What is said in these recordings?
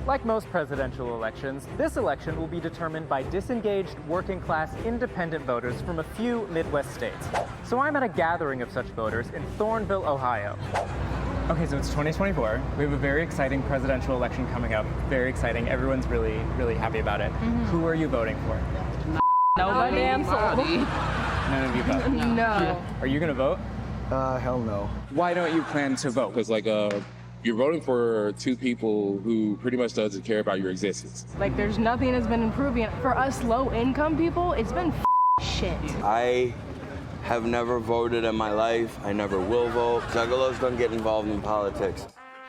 Like most presidential elections, this election will be determined by disengaged, working-class, independent voters from a few Midwest states. So I'm at a gathering of such voters in Thornville, Ohio. Okay, so it's 2024. We have a very exciting presidential election coming up. Very exciting. Everyone's really, really happy about it. Who are you voting for? Nobody. None of you vote? No. Are you gonna vote? Hell no. Why don't you plan to vote? Because you're voting for two people who pretty much doesn't care about your existence. Like, there's nothing that's been improving. For us low-income people, it's been shit. I have never voted in my life. I never will vote. Juggalos don't get involved in politics.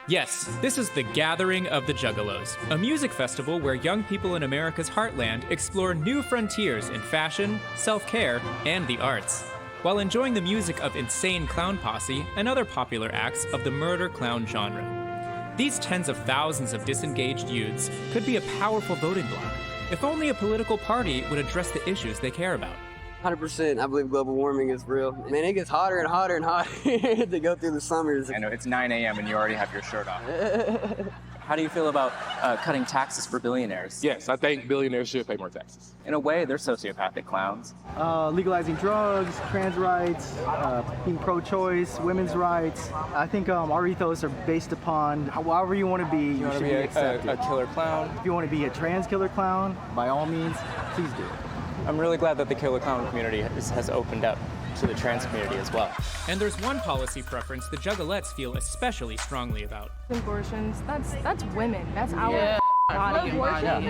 Yes, this is the Gathering of the Juggalos, a music festival where young people in America's heartland explore new frontiers in fashion, self-care, and the arts, while enjoying the music of Insane Clown Posse and other popular acts of the murder clown genre. These tens of thousands of disengaged youths could be a powerful voting bloc, if only a political party would address the issues they care about. 100%. I believe global warming is real. Man, it gets hotter and hotter and hotter to go through the summers. I know, it's 9 a.m. and you already have your shirt off. How do you feel about cutting taxes for billionaires? Yes, I think billionaires should pay more taxes. In a way, they're sociopathic clowns. Legalizing drugs, trans rights, being pro-choice, women's rights. I think our ethos are based upon however you want to be, you should be accepted. A killer clown? If you want to be a trans killer clown, by all means, please do it. I'm really glad that the killer clown community has opened up to the trans community as well. And there's one policy preference the Juggalettes feel especially strongly about. Abortions, that's women. That's our body.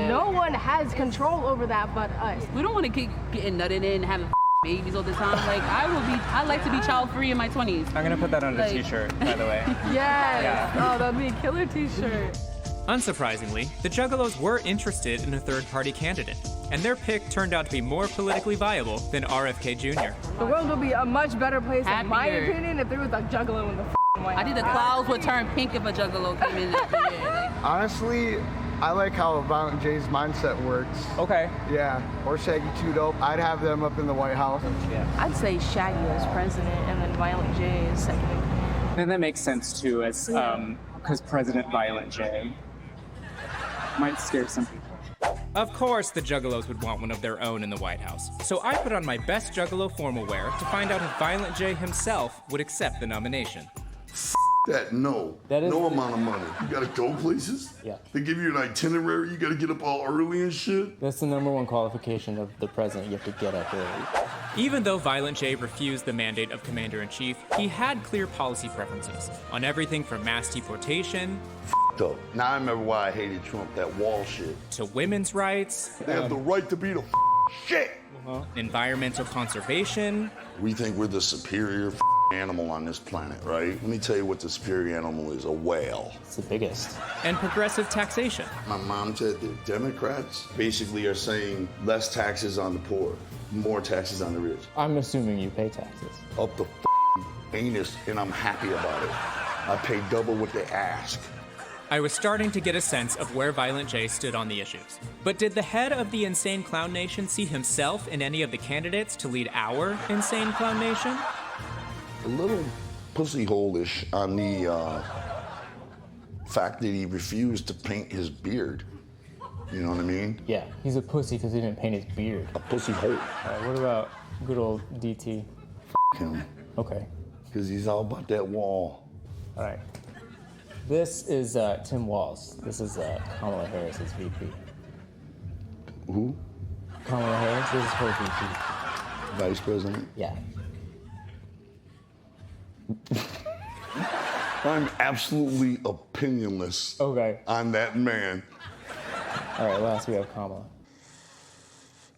No one has control over that but us. We don't want to keep getting nutted in and having babies all the time. Like, I like to be child free in my 20s. I'm gonna put that on a t-shirt, by the way. Yes. Yeah. Oh, that'd be a killer t-shirt. Unsurprisingly, the Juggalos were interested in a third-party candidate, and their pick turned out to be more politically viable than RFK Jr. The world would be a much better place, in my Happier. opinion, if there was a juggalo in the White I think the House. clouds would turn pink if a juggalo came in every year. Like, Honestly, I like how Violent J's mindset works. Okay. Yeah, or Shaggy 2 Dope. I'd have them up in the White House. I'd say Shaggy as president and then Violent J as second in command. And that makes sense too, as because President Violent J might scare some people. Of course, the Juggalos would want one of their own in the White House, so I put on my best Juggalo formal wear to find out if Violent J himself would accept the nomination. That no amount of money. You gotta go places. Yeah. They give you an itinerary. You gotta get up all early and shit. That's the number one qualification of the president. You have to get up early. Even though Violent J refused the mandate of Commander-in-Chief, he had clear policy preferences on everything from mass deportation Up. Now I remember why I hated Trump. That wall shit. to women's rights, They have the right to be the shit. environmental conservation, We think we're the superior animal on this planet, right? Let me tell you what the superior animal is: a whale. It's the biggest. and progressive taxation. My mom said the Democrats basically are saying less taxes on the poor, more taxes on the rich. I'm assuming you pay taxes. Up the anus, and I'm happy about it. I pay double what they ask. I was starting to get a sense of where Violent J stood on the issues. But did the head of the Insane Clown Nation see himself in any of the candidates to lead our Insane Clown Nation? A little pussy hole-ish on the fact that he refused to paint his beard. You know what I mean? Yeah, he's a pussy because he didn't paint his beard. A pussy hole. All right, what about good old DT? Him. Okay, Because he's all about that wall. all right. This is Tim Walz. This is Kamala Harris's VP. Who? Kamala Harris, this is her VP. Vice President? Yeah. I'm absolutely opinionless Okay. on that man. All right, last we have Kamala.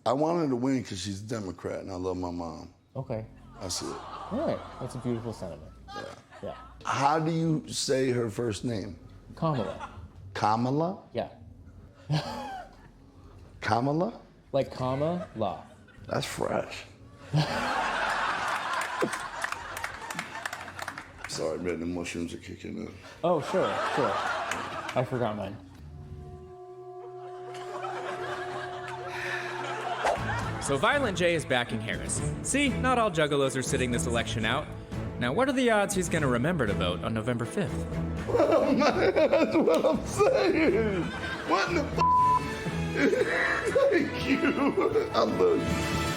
I want her to win because she's a Democrat and I love my mom. Okay. That's it. All right, that's a beautiful sentiment. Yeah. Yeah. How do you say her first name? Kamala. Kamala? Yeah. Kamala? Like comma, la. That's fresh. Sorry, man, the mushrooms are kicking in. Oh, sure, sure. I forgot mine. So Violent J is backing Harris. See, not all Juggalos are sitting this election out. Now, what are the odds he's gonna remember to vote on November 5th? Well, man, that's what I'm saying. What in the f? Thank you. I love you.